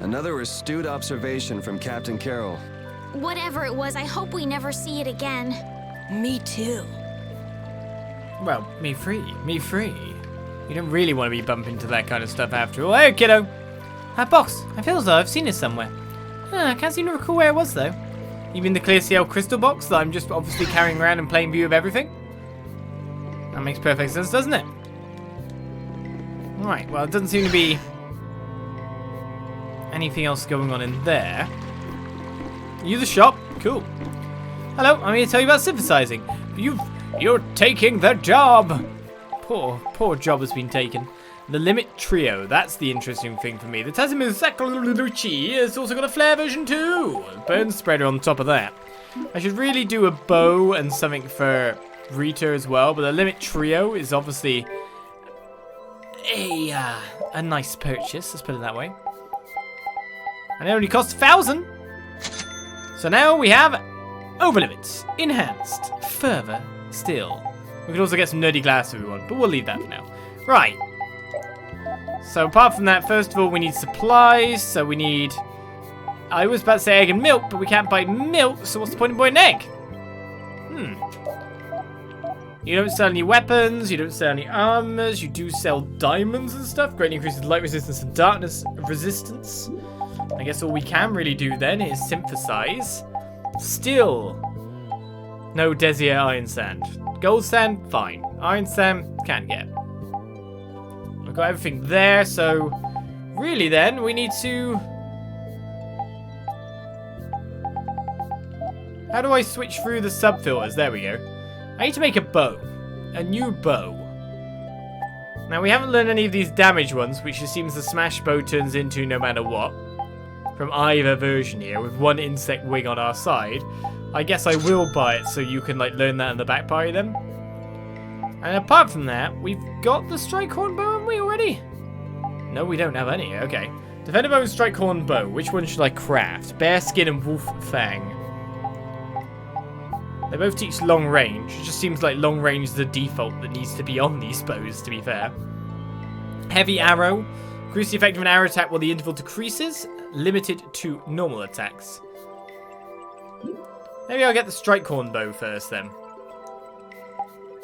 Another astute observation from Captain Carroll. Whatever it was, I hope we never see it again. Me too. Well, me free. Me free. You don't really want to be bumping into that kind of stuff after all. Hey, kiddo! That box. I feel as though I've seen it somewhere. I can't seem to recall where it was, though. You mean the clear CL crystal box that I'm just obviously carrying around in plain view of everything? That makes perfect sense, doesn't it? Alright, well, it doesn't seem to be anything else going on in there. You the shop? Cool. Hello, I'm here to tell you about synthesizing. You're taking the job! Poor job has been taken. The Limit Trio, that's the interesting thing for me. The Tassim Saccalucci has also got a flare version too. Burn spreader on top of that. I should really do a bow and something for Rita as well, but the Limit Trio is obviously a nice purchase, let's put it that way. And it only costs 1,000. So now we have overlimits, enhanced, further still. We could also get some nerdy glass if we want, but we'll leave that for now. Right. So apart from that, first of all, we need supplies. So we need... I was about to say egg and milk, but we can't buy milk, so what's the point of buying an egg? You don't sell any weapons, you don't sell any armors, you do sell diamonds and stuff. Greatly increases light resistance and darkness resistance. I guess all we can really do then is synthesize. Still, no Desier Iron Sand. Gold Sand, fine. Iron Sand, can't get. We've got everything there, so really then, we need to... How do I switch through the sub-filters? There we go. I need to make a bow. A new bow. Now, we haven't learned any of these damage ones, which it seems the smash bow turns into no matter what. from either version here with one insect wing on our side. I guess I will buy it so you can like learn that in the back party then. And apart from that, we've got the strike horn bow, haven't we already? No, we don't have any. Okay. Defender bow and strike horn bow. Which one should I craft? Bear skin and wolf fang. They both teach long range. It just seems like long range is the default that needs to be on these bows, to be fair. Heavy arrow. Increase the effect of an arrow attack while the interval decreases. Limited to normal attacks. Maybe I'll get the strike horn bow first then.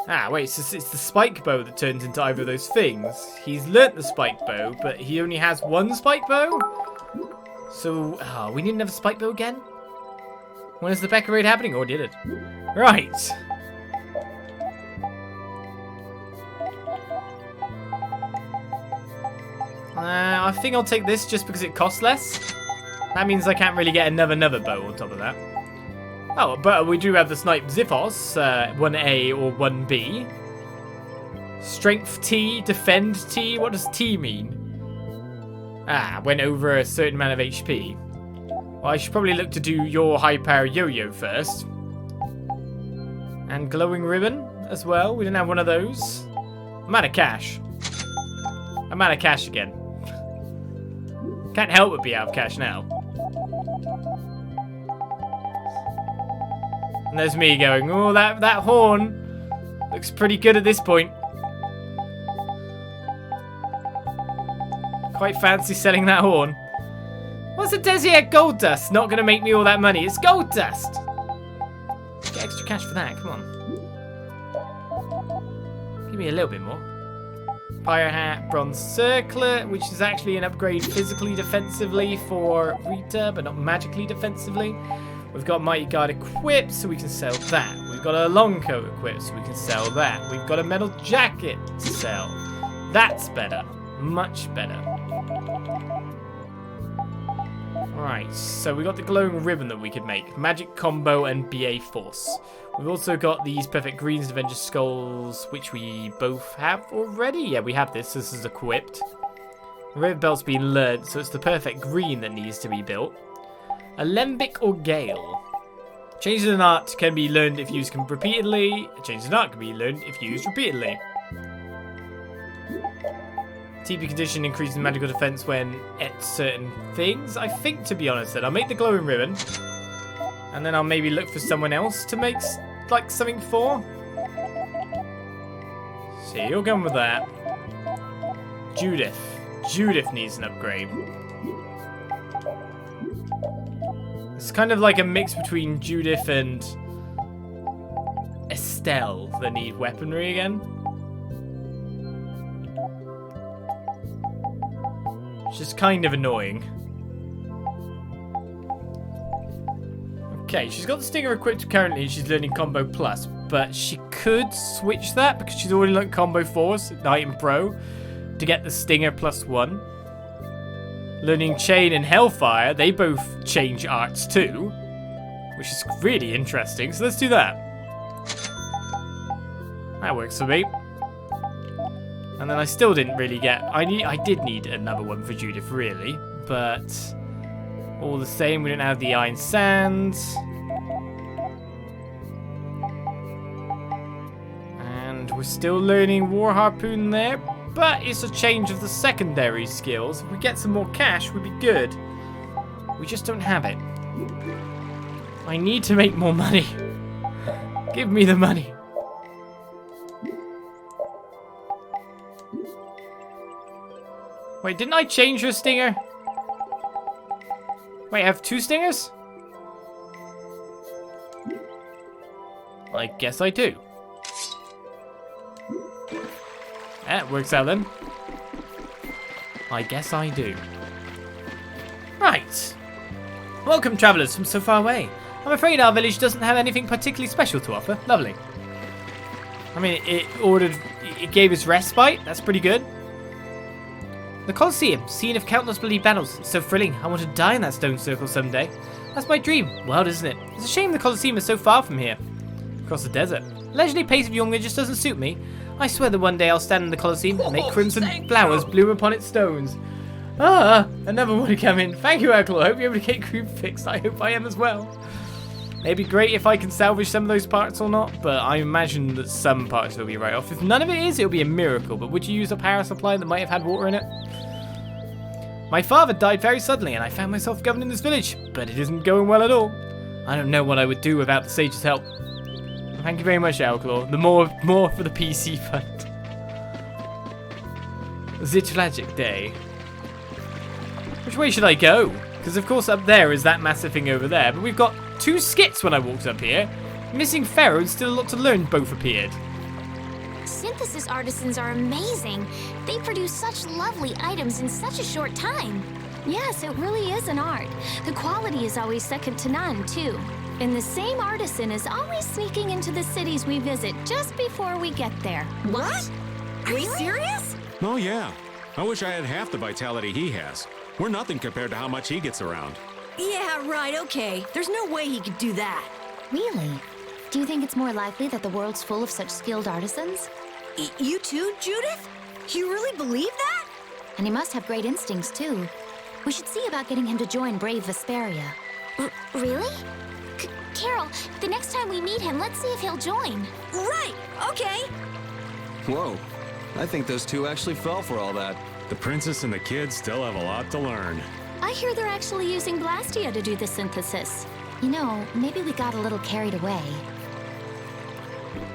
Ah, wait, so it's the spike bow that turns into either of those things. He's learnt the spike bow, but he only has one spike bow? So, we need another spike bow again? When is the Becca raid happening? Or did it? Right. I think I'll take this just because it costs less. That means I can't really get another bow on top of that. Oh, but we do have the Snipe Ziphos, 1A or 1B. Strength T, Defend T. What does T mean? Ah, went over a certain amount of HP. Well, I should probably look to do your high power yo-yo first. And glowing ribbon as well. We didn't have one of those. I'm out of cash. I'm out of cash again. Can't help but be out of cash now. And there's me going, oh, that horn looks pretty good at this point. Quite fancy selling that horn. What's a Desier gold dust? Not going to make me all that money. It's gold dust. Get extra cash for that. Come on. Give me a little bit more. Fire hat, bronze circlet, which is actually an upgrade physically defensively for Rita, but not magically defensively. We've got Mighty Guard equipped, so we can sell that. We've got a long coat equipped, so we can sell that. We've got a metal jacket to sell. That's better. Much better. Right, so we got the glowing ribbon that we could make. Magic combo and BA force. We've also got these perfect greens Avenger skulls, which we both have already. Yeah, we have this. This is equipped. Rivet belt's been learned, so it's the perfect green that needs to be built. Alembic or Gale. Changes in art can be learned if used repeatedly. Changes in art can be learned if used repeatedly. TP condition increases magical defense when at certain things. I think, to be honest, then I'll make the glowing ribbon, and then I'll maybe look for someone else to make like something for. So you're going with that. Judith. Judith needs an upgrade. It's kind of like a mix between Judith and Estelle that need weaponry again. Which is kind of annoying. Okay, she's got the stinger equipped currently. She's learning Combo Plus, but she could switch that because she's already learned Combo Force at Knight and Pro to get the stinger +1. Learning Chain and Hellfire, they both change arts too, which is really interesting. So let's do that. That works for me. And then I still didn't really get... I did need another one for Judith, really. But all the same, we didn't have the Iron Sands. And we're still learning War Harpoon there. But it's a change of the secondary skills. If we get some more cash, we'd be good. We just don't have it. I need to make more money. Give me the money. Wait, didn't I change her stinger? Wait, I have 2 stingers? I guess I do. That works out then. I guess I do. Right. Welcome, travellers from so far away. I'm afraid our village doesn't have anything particularly special to offer. Lovely. I mean, it gave us respite. That's pretty good. The Colosseum, scene of countless bloody battles. It's so thrilling. I want to die in that stone circle someday. That's my dream. Wild, isn't it? It's a shame the Colosseum is so far from here. Across the desert. Leisurely pace of Yormgen just doesn't suit me. I swear that one day I'll stand in the Colosseum and make crimson flowers bloom upon its stones. Ah, another one coming. Thank you, Uncle. I hope you're able to get group fixed. I hope I am as well. It'd be great if I can salvage some of those parts or not, but I imagine that some parts will be right off. If none of it is, it'll be a miracle, but would you use a power supply that might have had water in it? My father died very suddenly, and I found myself governing this village, but it isn't going well at all. I don't know what I would do without the sage's help. Thank you very much, Outlaw. The more for the PC fund. The tragic day. Which way should I go? Because of course up there is that massive thing over there, but we've got 2 skits when I walked up here. Missing Pharaoh and still a lot to learn both appeared. Synthesis artisans are amazing. They produce such lovely items in such a short time. Yes, it really is an art. The quality is always second to none, too. And the same artisan is always sneaking into the cities we visit just before we get there. What? Are you serious? Oh, yeah. I wish I had half the vitality he has. We're nothing compared to how much he gets around. Yeah, right, okay. There's no way he could do that. Really? Do you think it's more likely that the world's full of such skilled artisans? You too, Judith? You really believe that? And he must have great instincts, too. We should see about getting him to join Brave Vesperia. Really? Carol, the next time we meet him, let's see if he'll join. Right, okay. Whoa. I think those two actually fell for all that. The princess and the kids still have a lot to learn. I hear they're actually using Blastia to do the synthesis. You know, maybe we got a little carried away.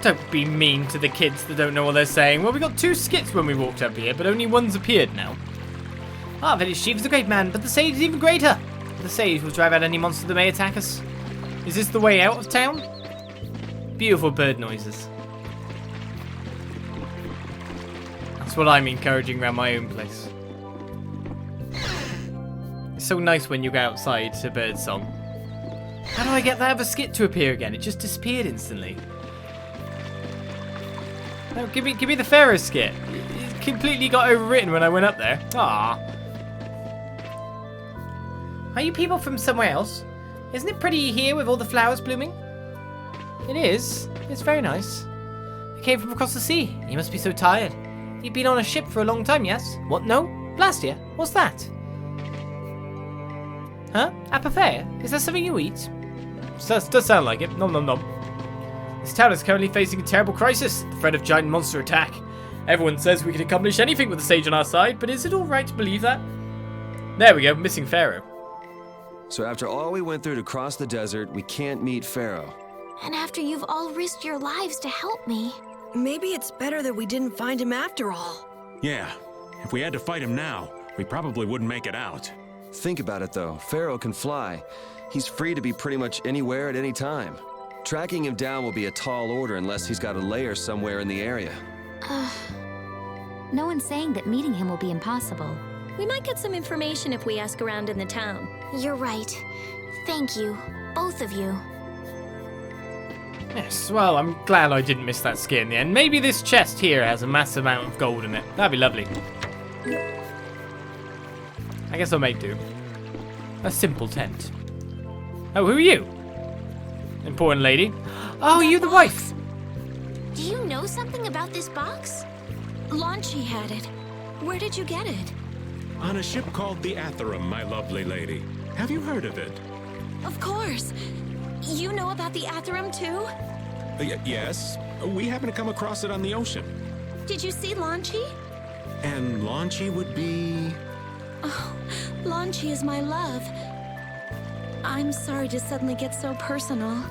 Don't be mean to the kids that don't know what they're saying. Well, we got 2 skits when we walked up here, but only one's appeared now. Our village chief is a great man, but the sage is even greater. The sage will drive out any monster that may attack us. Is this the way out of town? Beautiful bird noises. That's what I'm encouraging around my own place. It's so nice when you go outside to bird song. How do I get that other skit to appear again? It just disappeared instantly. No, give me the Pharaoh skit. It completely got overwritten when I went up there. Ah. Are you people from somewhere else? Isn't it pretty here with all the flowers blooming? It is. It's very nice. You came from across the sea. You must be so tired. You've been on a ship for a long time, yes? What? No? Blastia? What's that? Huh? Apatheia? Is that something you eat? Does sound like it. Nom nom nom. This town is currently facing a terrible crisis. The threat of giant monster attack. Everyone says we can accomplish anything with the sage on our side, but is it alright to believe that? There we go. Missing Pharaoh. So after all we went through to cross the desert, we can't meet Pharaoh. And after you've all risked your lives to help me. Maybe it's better that we didn't find him after all. Yeah, if we had to fight him now, we probably wouldn't make it out. Think about it though, Pharaoh can fly. He's free to be pretty much anywhere at any time. Tracking him down will be a tall order unless he's got a lair somewhere in the area. No one's saying that meeting him will be impossible. We might get some information if we ask around in the town. You're right. Thank you, both of you. Yes, well, I'm glad I didn't miss that skit in the end. Maybe this chest here has a massive amount of gold in it. That'd be lovely. I guess I'll make do. A simple tent. Oh, who are you? Important lady. Oh, you the wife. Do you know something about this box? Launchi had it. Where did you get it? On a ship called the Atherum, my lovely lady. Have you heard of it? Of course. You know about the Atherum too? Yes. We happened to come across it on the ocean. Did you see Launchi? And Launchi would be... Oh, Launchi is my love. I'm sorry to suddenly get so personal.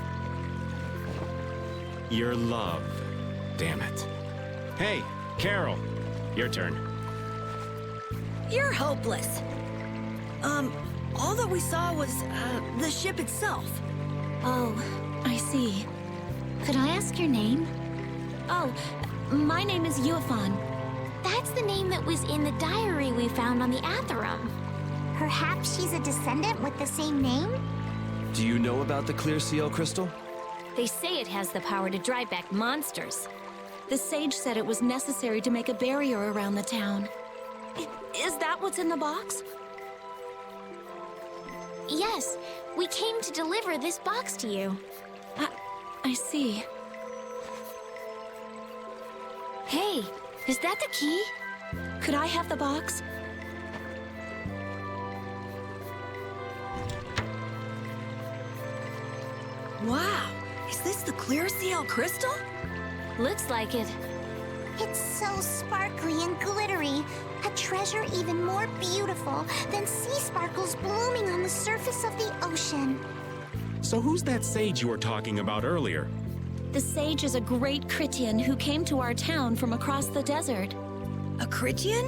Your love. Damn it. Hey, Carol. Your turn. You're hopeless. All that we saw was, the ship itself. Oh, I see. Could I ask your name? Oh, my name is Yuafan. That's the name that was in the diary we found on the Atherum. Perhaps she's a descendant with the same name? Do you know about the clear seal crystal? They say it has the power to drive back monsters. The sage said it was necessary to make a barrier around the town. Is that what's in the box? Yes, we came to deliver this box to you. I see. Hey, is that the key? Could I have the box? Wow, is this the clear CL crystal? Looks like it. It's so sparkly and glittery. A treasure even more beautiful than sea sparkles blooming on the surface of the ocean. So who's that sage you were talking about earlier? The sage is a great Critian who came to our town from across the desert. A Critian?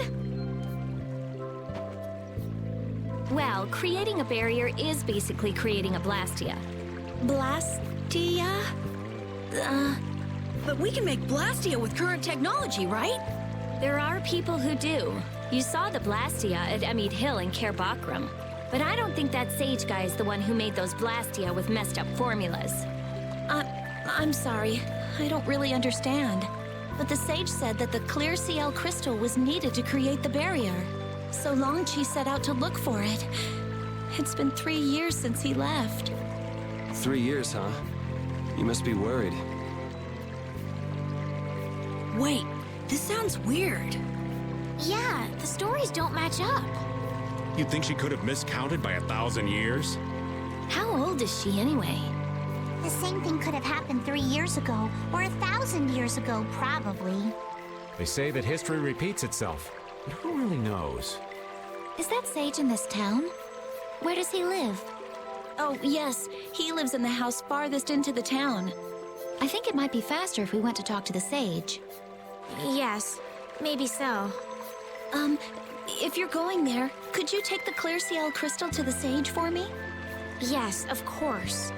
Well, creating a barrier is basically creating a Blastia. Blastia? But we can make Blastia with current technology, right? There are people who do. You saw the Blastia at Emmede Hill in Cair Bakram. But I don't think that sage guy is the one who made those Blastia with messed up formulas. I'm sorry. I don't really understand. But the sage said that the clear CL crystal was needed to create the barrier. So Longchi set out to look for it. It's been 3 years since he left. 3 years, huh? You must be worried. Wait, this sounds weird. Yeah, the stories don't match up. You think she could have miscounted by 1,000 years? How old is she anyway? The same thing could have happened 3 years ago, or 1,000 years ago, probably. They say that history repeats itself, but who really knows? Is that sage in this town? Where does he live? Oh, yes. He lives in the house farthest into the town. I think it might be faster if we went to talk to the sage. Yes, maybe so. If you're going there, could you take the clear CL crystal to the sage for me? Yes, of course.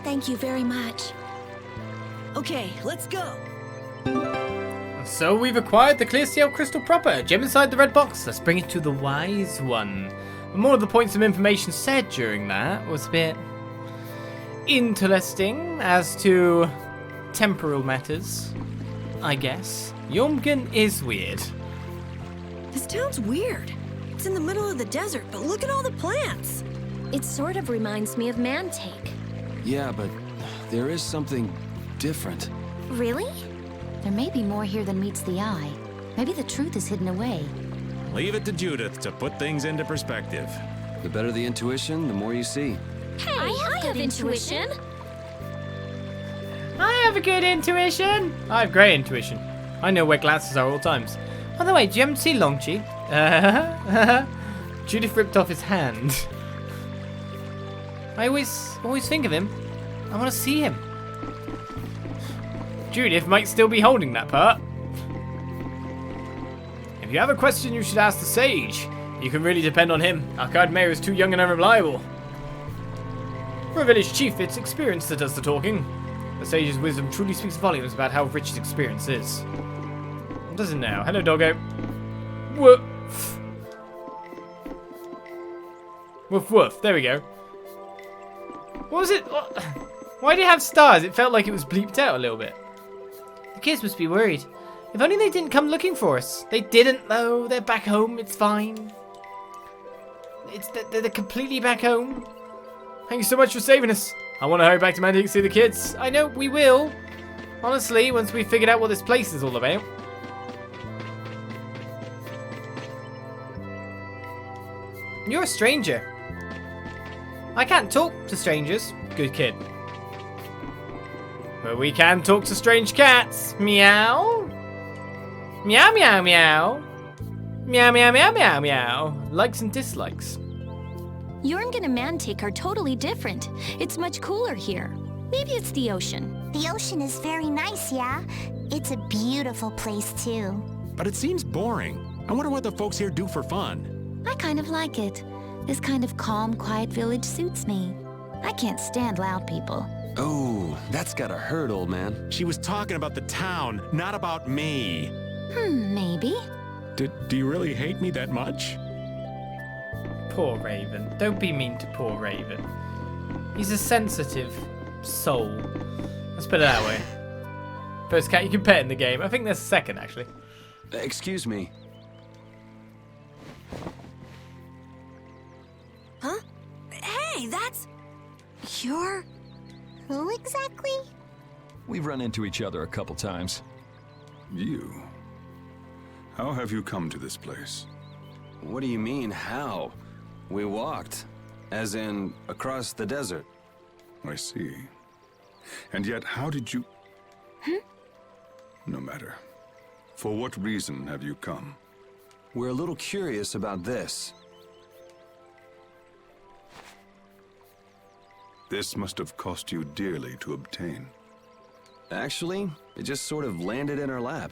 Thank you very much. Okay, let's go. So we've acquired the clear CL crystal proper, gem inside the red box. Let's bring it to the wise one. And more of the points of information said during that was a bit interesting as to temporal matters, I guess. Yormgen is weird. This town's weird. It's in the middle of the desert, but look at all the plants. It sort of reminds me of Mantaic. Yeah, but there is something different. Really? There may be more here than meets the eye. Maybe the truth is hidden away. Leave it to Judith to put things into perspective. The better the intuition, the more you see. Hey, I have intuition. I have a good intuition. I have great intuition. I know where glances are at all times. By the way, do you happen to see Longchi? Judith ripped off his hand. I always think of him. I want to see him. Judith might still be holding that part. If you have a question, you should ask the sage. You can really depend on him. Our card mayor is too young and unreliable. For a village chief, it's experience that does the talking. The sage's wisdom truly speaks volumes about how rich his experience is. What does it now? Hello, doggo. Woof. Woof woof. There we go. What was it? Why do you have stars? It felt like it was bleeped out a little bit. The kids must be worried. If only they didn't come looking for us. They didn't, though. They're back home. It's fine. They're completely back home. Thank you so much for saving us. I want to hurry back to Mantaic to see the kids. I know, we will. Honestly, once we've figured out what this place is all about. You're a stranger. I can't talk to strangers. Good kid. But we can talk to strange cats. Meow. Meow, meow, meow. Meow, meow, meow, meow, meow. Likes and dislikes. Yormgen and Mantaic are totally different. It's much cooler here. Maybe it's the ocean. The ocean is very nice, yeah? It's a beautiful place, too. But it seems boring. I wonder what the folks here do for fun. I kind of like it. This kind of calm, quiet village suits me. I can't stand loud people. Oh, that's gotta hurt, old man. She was talking about the town, not about me. Maybe. Do you really hate me that much? Poor Raven. Don't be mean to poor Raven. He's a sensitive soul. Let's put it that way. First cat you can pet in the game. I think there's a second, actually. Excuse me. Huh? Hey, that's... You're... Who exactly? We've run into each other a couple times. You? How have you come to this place? What do you mean, how? We walked. As in, across the desert. I see. And yet, how did you... No matter. For what reason have you come? We're a little curious about this. This must have cost you dearly to obtain. Actually, it just sort of landed in our lap.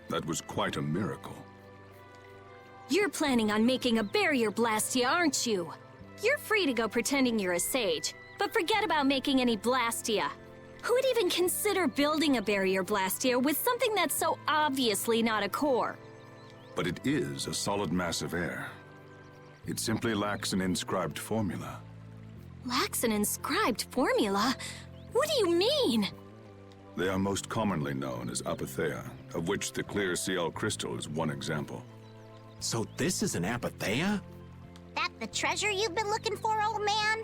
That was quite a miracle. You're planning on making a barrier Blastia, aren't you? You're free to go pretending you're a sage, but forget about making any Blastia. Who would even consider building a barrier Blastia with something that's so obviously not a core? But it is a solid mass of air. It simply lacks an inscribed formula. Lacks an inscribed formula? What do you mean? They are most commonly known as Apatheia, of which the clear CL crystal is one example. So this is an Apatheia? That the treasure you've been looking for, old man?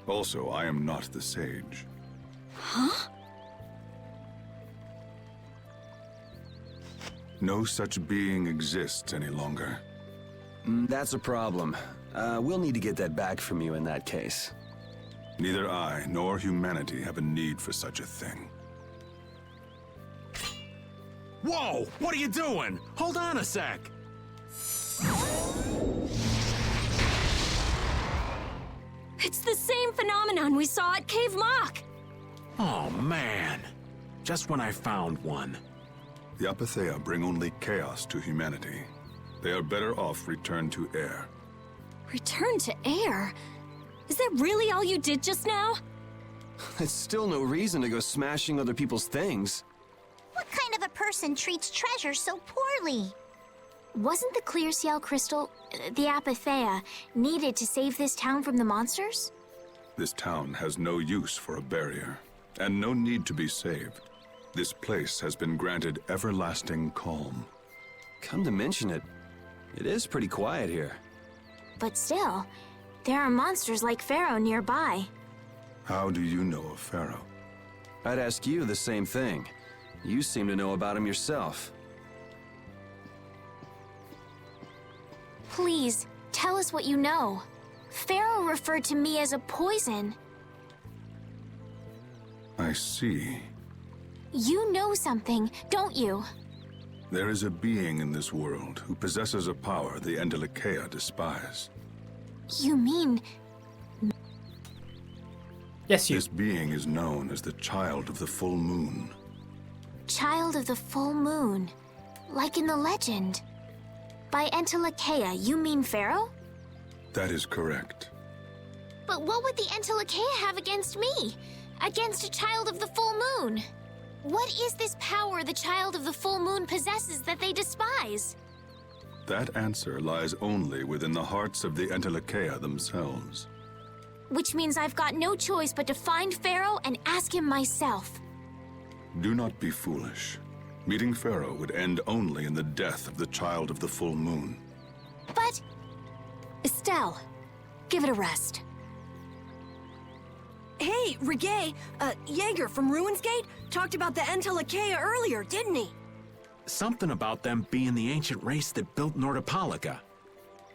Also, I am not the sage. Huh? No such being exists any longer. That's a problem. We'll need to get that back from you in that case. Neither I nor humanity have a need for such a thing. Whoa! What are you doing? Hold on a sec! It's the same phenomenon we saw at Cave Mock! Oh, man. Just when I found one. The Apatheia bring only chaos to humanity. They are better off returned to air. Return to air? Is that really all you did just now? It's still no reason to go smashing other people's things. What kind of a person treats treasure so poorly? Wasn't the clear CL crystal, the Apatheia, needed to save this town from the monsters? This town has no use for a barrier, and no need to be saved. This place has been granted everlasting calm. Come to mention it, it is pretty quiet here. But still, there are monsters like Pharaoh nearby. How do you know of Pharaoh? I'd ask you the same thing. You seem to know about him yourself. Please, tell us what you know. Pharaoh referred to me as a poison. I see. You know something, don't you? There is a being in this world who possesses a power the Entelikeia despise. You mean... Yes, you. This being is known as the Child of the Full Moon. Child of the Full Moon, like in the legend. By Entelikeia, you mean Pharaoh? That is correct. But what would the Entelikeia have against me? Against a Child of the Full Moon? What is this power the Child of the Full Moon possesses that they despise? That answer lies only within the hearts of the Entelikeia themselves. Which means I've got no choice but to find Pharaoh and ask him myself. Do not be foolish. Meeting Pharaoh would end only in the death of the Child of the Full Moon. But... Estelle, give it a rest. Hey, Reggae, Jaeger from Ruinsgate talked about the Entelikeia earlier, didn't he? Something about them being the ancient race that built Nordopolica.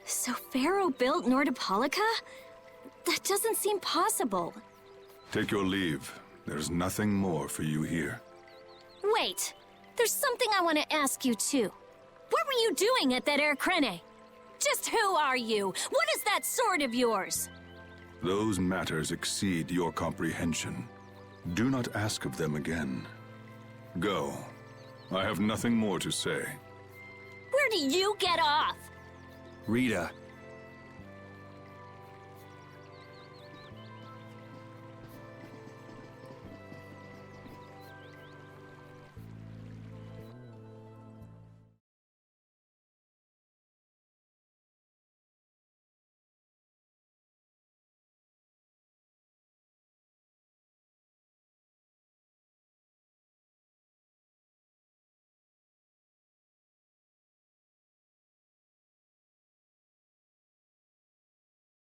So Pharaoh built Nordopolica? That doesn't seem possible. Take your leave. There's nothing more for you here. Wait, there's something I want to ask you too. What were you doing at that Air Krene? Just who are you? What is that sword of yours? Those matters exceed your comprehension. Do not ask of them again. Go. I have nothing more to say. Where do you get off? Rita,